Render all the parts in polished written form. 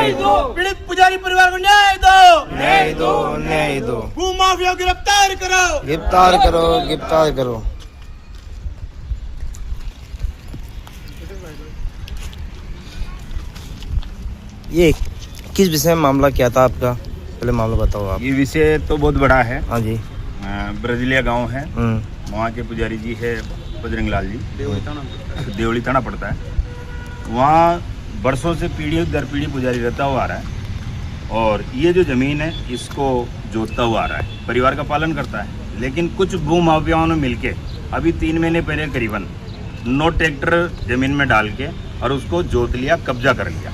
न्याय दो, पीड़ित पुजारी परिवार को न्याय दो, न्याय दो, न्याय दो। भूमाफिया गिरफ्तार करो, गिरफ्तार करो, गिरफ्तार करो। ये किस विषय में मामला क्या था आपका? पहले मामला बताओ आप। ये विषय तो बहुत बड़ा है। हाँ जी। ब्रजीलिया गांव है, वहाँ के पुजारी जी है बजरंग लाल जी, देवली थाना पड़ता है। वहाँ बरसों से पीढ़ी दर पीढ़ी पुजारी रहता हुआ आ रहा है और ये जो ज़मीन है इसको जोतता हुआ आ रहा है, परिवार का पालन करता है। लेकिन कुछ भू माफियाओं ने मिलके अभी 3 महीने पहले करीबन 9 ट्रैक्टर ज़मीन में डाल के और उसको जोत लिया, कब्जा कर लिया।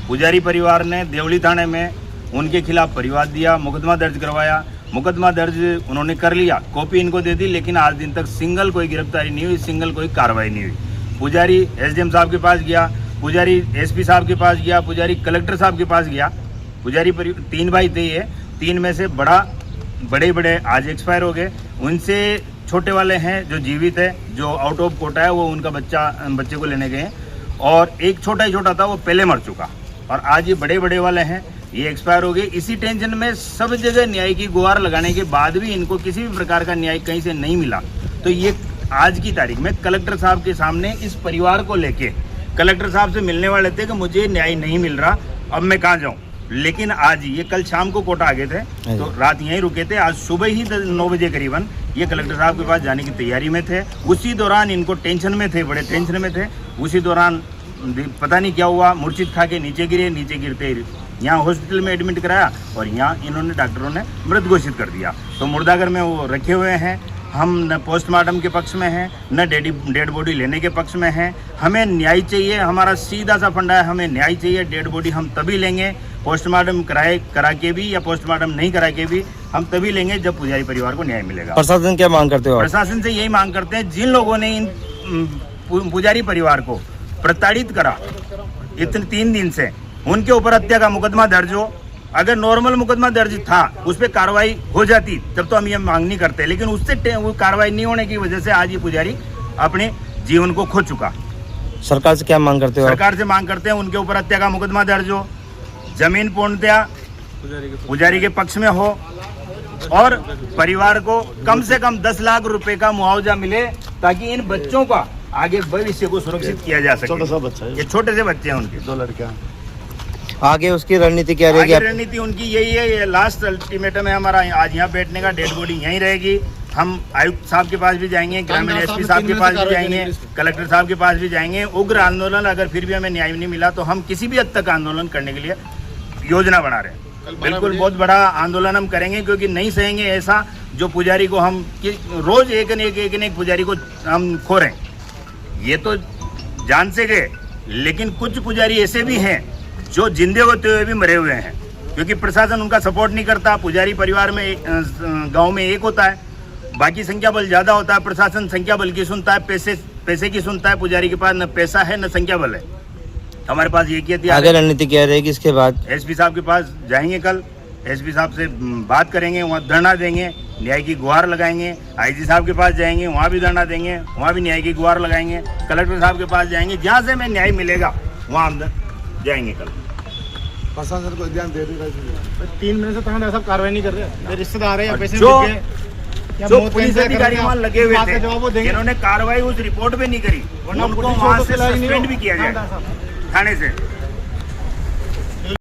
पुजारी परिवार ने देवली थाने में उनके खिलाफ परिवाद दिया, मुकदमा दर्ज करवाया। मुकदमा दर्ज उन्होंने कर लिया, कॉपी इनको दे दी, लेकिन आज दिन तक सिंगल कोई गिरफ्तारी नहीं हुई, सिंगल कोई कार्रवाई नहीं हुई। पुजारी एसडीएम साहब के पास गया, पुजारी एसपी साहब के पास गया, पुजारी कलेक्टर साहब के पास गया। पुजारी 3 भाई थे, ये 3 में से बड़े आज एक्सपायर हो गए। उनसे छोटे वाले हैं जो जीवित है, जो आउट ऑफ कोटा है, वो उनका बच्चे को लेने गए, और एक छोटा ही छोटा था, वो पहले मर चुका। और आज ये बड़े वाले हैं, ये एक्सपायर हो गए। इसी टेंशन में सब जगह न्याय की गुहार लगाने के बाद भी इनको किसी भी प्रकार का न्याय कहीं से नहीं मिला। तो ये आज की तारीख में कलेक्टर साहब के सामने इस परिवार को लेके कलेक्टर साहब से मिलने वाले थे कि मुझे न्याय नहीं मिल रहा, अब मैं कहाँ जाऊँ। लेकिन आज ये कल शाम को कोटा आ गए थे, तो रात यहीं रुके थे। आज सुबह ही 9 बजे करीबन ये कलेक्टर साहब के पास जाने की तैयारी में थे। उसी दौरान इनको टेंशन में थे, बड़े टेंशन में थे। उसी दौरान पता नहीं क्या हुआ, मूर्छित खा के नीचे गिरे। नीचे गिरते यहाँ हॉस्पिटल में एडमिट कराया और यहाँ इन्होंने डॉक्टरों ने मृत घोषित कर दिया। तो मुर्दाघर में वो रखे हुए हैं। हम न पोस्टमार्टम के पक्ष में हैं, न डेड बॉडी लेने के पक्ष में हैं। हमें न्याय चाहिए, हमारा सीधा सा फंडा है, हमें न्याय चाहिए। डेड बॉडी हम तभी लेंगे, पोस्टमार्टम करा के भी या पोस्टमार्टम नहीं करा के भी हम तभी लेंगे जब पुजारी परिवार को न्याय मिलेगा। प्रशासन क्या मांग करते हो? प्रशासन से यही मांग करते हैं, जिन लोगों ने इन पुजारी परिवार को प्रताड़ित करा इतने 3 दिन से, उनके ऊपर हत्या का मुकदमा दर्ज हो। अगर नॉर्मल मुकदमा दर्ज था, उस पर कार्रवाई हो जाती, तब तो हम ये मांग नहीं करते। लेकिन उससे वो कार्रवाई नहीं होने की वजह से आज ये पुजारी अपने जीवन को खो चुका। सरकार से क्या मांग करते हो? सरकार से मांग करते हैं उनके ऊपर हत्या का मुकदमा दर्ज हो, जमीन पूर्णतया पुजारी के पक्ष में हो, और परिवार को कम से कम 10 लाख रुपए का मुआवजा मिले, ताकि इन बच्चों का आगे भविष्य को सुरक्षित किया जा सके। छोटा सा बच्चा है, ये छोटे से बच्चे हैं उनके, 2 लड़कियां। आगे उसकी रणनीति क्या रहेगी? आगे रणनीति उनकी यही है, ये लास्ट अल्टीमेटम है हमारा, आज यहाँ बैठने का। डेड बॉडी यहीं रहेगी। हम आयुक्त साहब के पास भी जाएंगे, ग्रामीण एसपी साहब के पास भी जाएंगे, कलेक्टर साहब के पास भी जाएंगे। उग्र आंदोलन, अगर फिर भी हमें न्याय नहीं मिला तो हम किसी भी हद तक आंदोलन करने के लिए योजना बना रहे हैं। बिल्कुल बहुत बड़ा आंदोलन हम करेंगे, क्योंकि नहीं सहेंगे ऐसा जो पुजारी को हम रोज एक न एक पुजारी को हम खो रहे हैं। ये तो जान से गए, लेकिन कुछ पुजारी ऐसे भी हैं जो जिंदे होते हुए भी मरे हुए हैं, क्योंकि प्रशासन उनका सपोर्ट नहीं करता। पुजारी परिवार में गांव में एक होता है, बाकी संख्या बल ज्यादा होता है। प्रशासन संख्या बल की सुनता है, पैसे की सुनता है। पुजारी के पास न पैसा है न संख्या बल है। हमारे पास ये किया। आगे रणनीति क्या रहेगी इसके बाद? एसपी साहब के पास जाएंगे, कल एसपी साहब से बात करेंगे, वहाँ धरना देंगे, न्याय की गुहार लगाएंगे। आईजी साहब के पास जाएंगे, वहाँ भी धरना देंगे, वहाँ भी न्याय की गुहार लगाएंगे। कलेक्टर साहब के पास जाएंगे, जहाँ से हमें न्याय मिलेगा वहाँ हम जाएंगे कल। प्रशासन को ध्यान दे रही है। 3 महीने से तो सब कार्रवाई नहीं कर रहे, रिश्तेदार है या पैसे जो पुलिस अधिकारी वहाँ लगे हुए थे, जिन्होंने कार्रवाई उस रिपोर्ट पे नहीं करी, उनको वहाँ से सस्पेंड भी किया जाए थाने से।